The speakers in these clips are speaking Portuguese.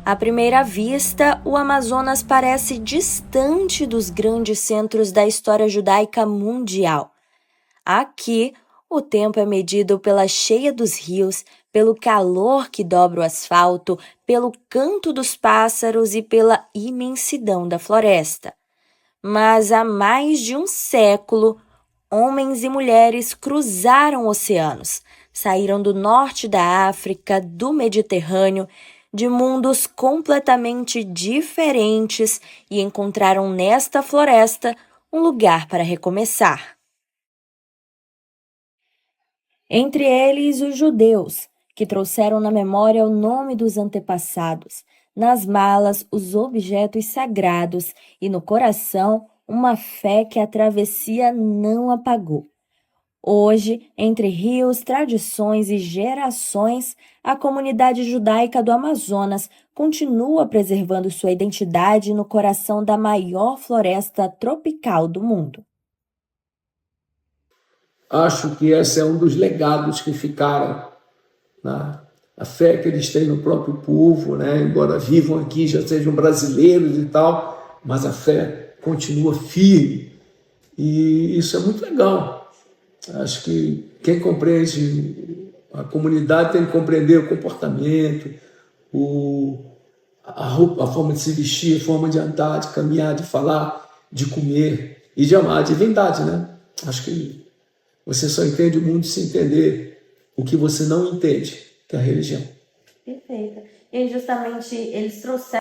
À primeira vista, o Amazonas parece distante dos grandes centros da história judaica mundial. Aqui, o tempo é medido pela cheia dos rios, pelo calor que dobra o asfalto, pelo canto dos pássaros e pela imensidão da floresta. Mas há mais de um século, homens e mulheres cruzaram oceanos, saíram do norte da África, do Mediterrâneo, de mundos completamente diferentes e encontraram nesta floresta um lugar para recomeçar. Entre eles, os judeus, que trouxeram na memória o nome dos antepassados, nas malas os objetos sagrados e no coração uma fé que a travessia não apagou. Hoje, entre rios, tradições e gerações, a comunidade judaica do Amazonas continua preservando sua identidade no coração da maior floresta tropical do mundo. Acho que esse é um dos legados que ficaram, né? A fé que eles têm no próprio povo, né? Embora vivam aqui, já sejam brasileiros e tal, mas a fé continua firme. E isso é muito legal. Acho que quem compreende, a comunidade tem que compreender o comportamento, a forma de se vestir, a forma de andar, de caminhar, de falar, de comer e de amar a divindade, né? Acho que você só entende o mundo se entender o que você não entende, que é a religião. Perfeito. E justamente eles trouxeram.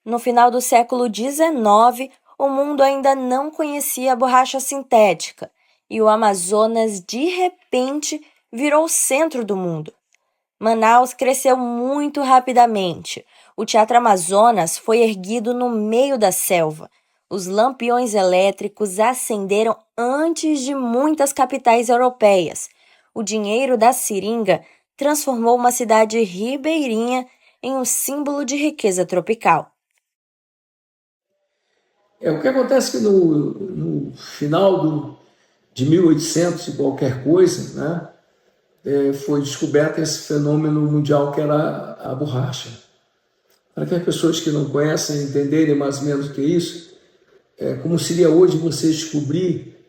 No final do século XIX, o mundo ainda não conhecia a borracha sintética e o Amazonas, de repente, virou o centro do mundo. Manaus cresceu muito rapidamente. O Teatro Amazonas foi erguido no meio da selva. Os lampiões elétricos acenderam antes de muitas capitais europeias. O dinheiro da seringa transformou uma cidade ribeirinha em um símbolo de riqueza tropical. O que acontece é que no final de 1800 e qualquer coisa, né, foi descoberto esse fenômeno mundial que era a borracha. Para que as pessoas que não conhecem entenderem mais ou menos o que é isso, como seria hoje você descobrir,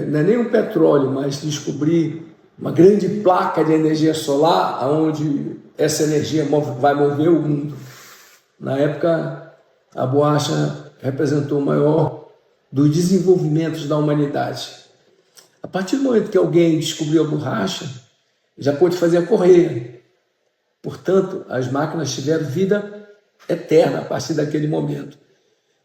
não é nem o petróleo, mas descobrir uma grande placa de energia solar, onde essa energia vai mover o mundo. Na época, a borracha representou o maior dos desenvolvimentos da humanidade. A partir do momento que alguém descobriu a borracha, já pôde fazer a correia. Portanto, as máquinas tiveram vida eterna a partir daquele momento.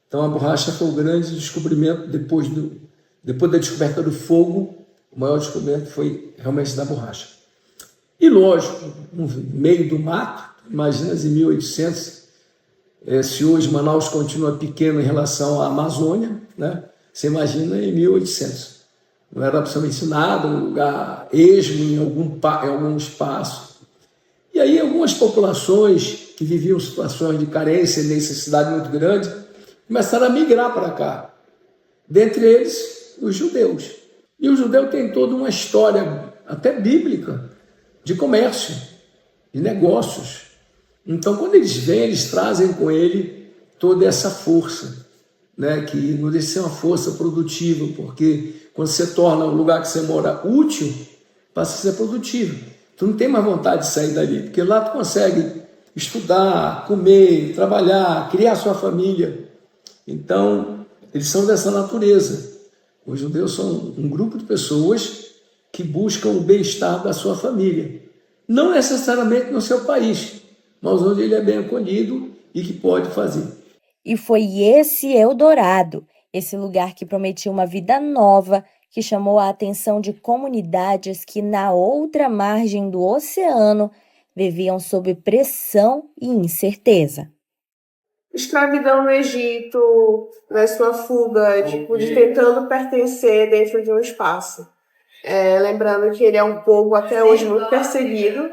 Então, a borracha foi o grande descobrimento depois da descoberta do fogo. O maior descobrimento foi realmente da borracha. E, lógico, no meio do mato, imagina em 1800, se hoje Manaus continua pequeno em relação à Amazônia, né? Você imagina em 1800. Não era absolutamente nada, um lugar esmo em algum espaço. E aí algumas populações que viviam situações de carência e necessidade muito grande começaram a migrar para cá. Dentre eles, os judeus. E o judeu tem toda uma história, até bíblica, de comércio, de negócios. Então, quando eles vêm, eles trazem com ele toda essa força, né? Que não deixa de ser uma força produtiva, porque quando você torna o lugar que você mora útil, passa a ser produtivo. Tu não tem mais vontade de sair dali, porque lá tu consegue estudar, comer, trabalhar, criar sua família. Então, eles são dessa natureza. Os judeus são um grupo de pessoas que buscam o bem-estar da sua família. Não necessariamente no seu país, mas onde ele é bem acolhido e que pode fazer. E foi esse Eldorado, esse lugar que prometia uma vida nova, que chamou a atenção de comunidades que, na outra margem do oceano, viviam sob pressão e incerteza. Escravidão no Egito, na sua fuga, de tentando pertencer dentro de um espaço. Lembrando que ele é um povo até hoje muito perseguido,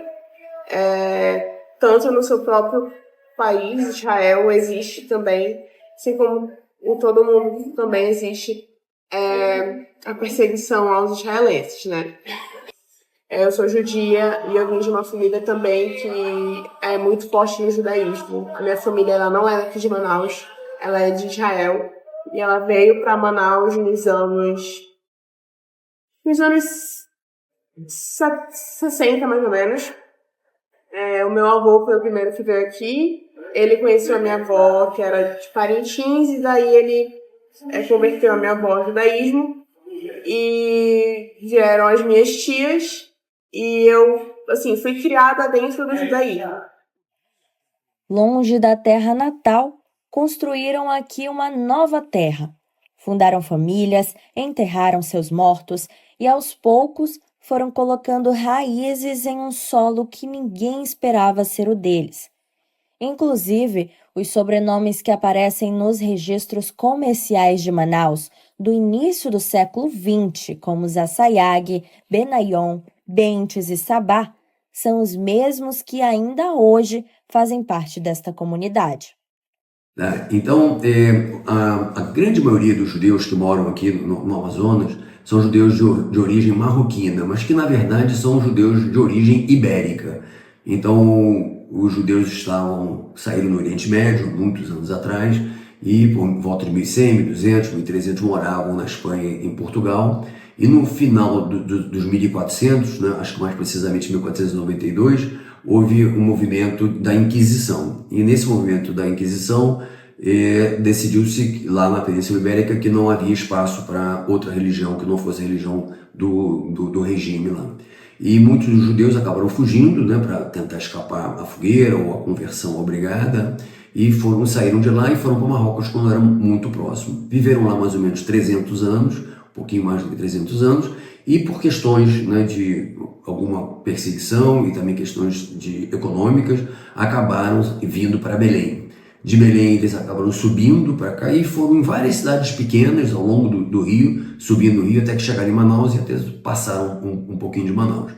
tanto no seu próprio país, Israel, existe também, assim como em todo mundo também existe a perseguição aos israelenses, né? Eu sou judia e eu vim de uma família também que é muito forte no judaísmo. A minha família ela não é daqui de Manaus, ela é de Israel. E ela veio para Manaus nos anos 60, mais ou menos. O meu avô foi o primeiro que veio aqui. Ele conheceu a minha avó, que era de Parintins, e daí ele converteu a minha avó ao judaísmo. E vieram as minhas tias, e eu, assim, fui criada dentro do judaísmo. Longe da terra natal, construíram aqui uma nova terra. Fundaram famílias, enterraram seus mortos e, aos poucos, foram colocando raízes em um solo que ninguém esperava ser o deles. Inclusive, os sobrenomes que aparecem nos registros comerciais de Manaus do início do século XX, como Zassaiag, Benayon, Bentes e Sabá, são os mesmos que ainda hoje fazem parte desta comunidade. Então, a grande maioria dos judeus que moram aqui no Amazonas são judeus de origem marroquina, mas que na verdade são judeus de origem ibérica. Então, os judeus saíram no Oriente Médio muitos anos atrás e por volta de 1100, 1200, 1300 moravam na Espanha e em Portugal. E no final dos 1400, né, acho que mais precisamente 1492, houve um movimento da Inquisição. E nesse movimento da Inquisição, decidiu-se lá na Península Ibérica que não havia espaço para outra religião que não fosse a religião do regime lá. E muitos judeus acabaram fugindo, né, para tentar escapar à fogueira ou à conversão obrigada, e saíram de lá e foram para Marrocos quando era muito próximo. Viveram lá mais ou menos 300 anos, um pouquinho mais do que 300 anos, e por questões, né, de alguma perseguição e também questões econômicas, acabaram vindo para Belém. De Belém eles acabaram subindo para cá e foram em várias cidades pequenas ao longo do rio, subindo o rio até que chegaram em Manaus e até passaram um pouquinho de Manaus.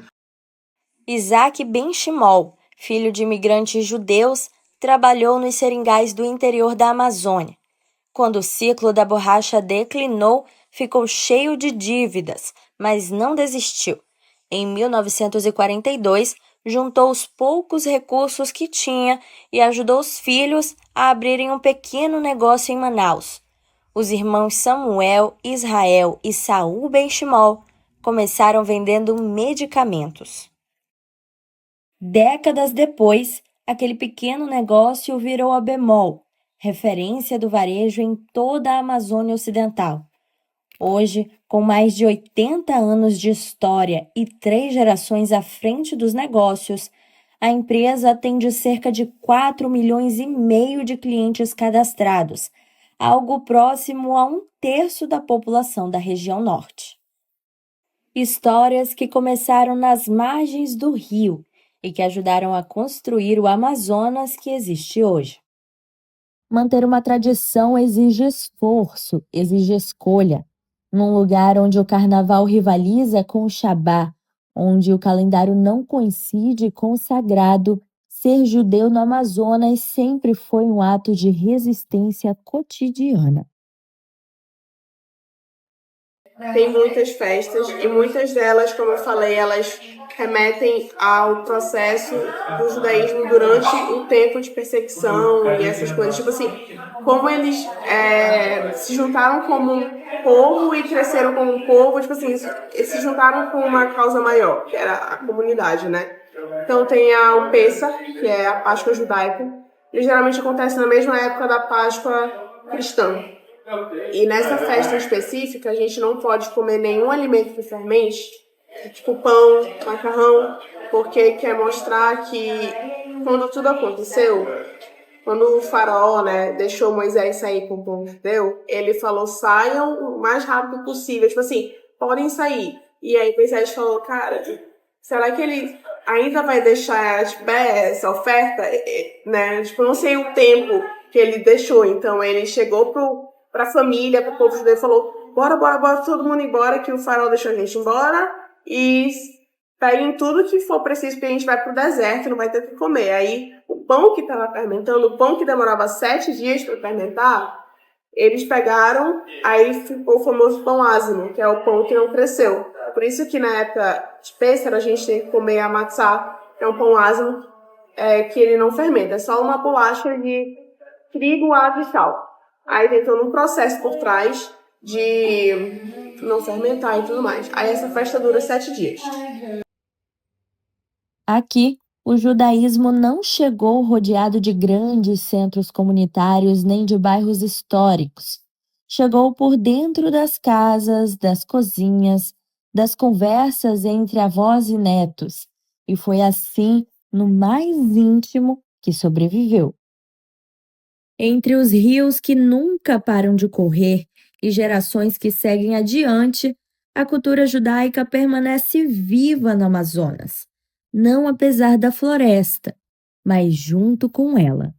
Isaac Ben Shimol, filho de imigrantes judeus, trabalhou nos seringais do interior da Amazônia. Quando o ciclo da borracha declinou, ficou cheio de dívidas, mas não desistiu. Em 1942, juntou os poucos recursos que tinha e ajudou os filhos a abrirem um pequeno negócio em Manaus. Os irmãos Samuel, Israel e Saul Ben Shimol começaram vendendo medicamentos. Décadas depois, aquele pequeno negócio virou a Bemol, referência do varejo em toda a Amazônia Ocidental. Hoje, com mais de 80 anos de história e 3 gerações à frente dos negócios, a empresa atende cerca de 4,5 milhões de clientes cadastrados, algo próximo a 1/3 da população da região norte. Histórias que começaram nas margens do rio e que ajudaram a construir o Amazonas que existe hoje. Manter uma tradição exige esforço, exige escolha. Num lugar onde o carnaval rivaliza com o Shabá, onde o calendário não coincide com o sagrado, ser judeu no Amazonas sempre foi um ato de resistência cotidiana. Tem muitas festas e muitas delas, como eu falei, elas remetem ao processo do judaísmo durante o tempo de perseguição e essas coisas. Tipo assim, como eles se juntaram como um povo e cresceram como um povo, tipo assim, eles se juntaram com uma causa maior, que era a comunidade, né? Então tem o Pessah, que é a Páscoa judaica, e geralmente acontece na mesma época da Páscoa cristã. E nessa festa específica, a gente não pode comer nenhum alimento que fermente, tipo pão, macarrão, porque quer mostrar que quando tudo aconteceu, quando o faraó, né, deixou Moisés sair com o povo judeu, ele falou, saiam o mais rápido possível, tipo assim, podem sair. E aí Moisés falou, cara, será que ele ainda vai deixar tipo, essa oferta? Né? Tipo, não sei o tempo que ele deixou, então ele chegou para a família, para o povo judeu, falou, bora, todo mundo embora, que o faraó deixou a gente embora, e peguem tudo que for preciso, porque a gente vai pro deserto, não vai ter o que comer. Aí, o pão que estava fermentando, o pão que demorava 7 dias para fermentar, Eles pegaram, aí ficou o famoso pão ázimo, que é o pão que não cresceu. Por isso que na época de Pêssaro a gente tem que comer a matzá, que é um pão ázimo, que ele não fermenta. É só uma bolacha de trigo, água e sal. Aí tem todo um processo por trás de não fermentar e tudo mais. Aí essa festa dura 7 dias. Aqui, o judaísmo não chegou rodeado de grandes centros comunitários nem de bairros históricos. Chegou por dentro das casas, das cozinhas, das conversas entre avós e netos. E foi assim, no mais íntimo, que sobreviveu. Entre os rios que nunca param de correr e gerações que seguem adiante, a cultura judaica permanece viva no Amazonas, não apesar da floresta, mas junto com ela.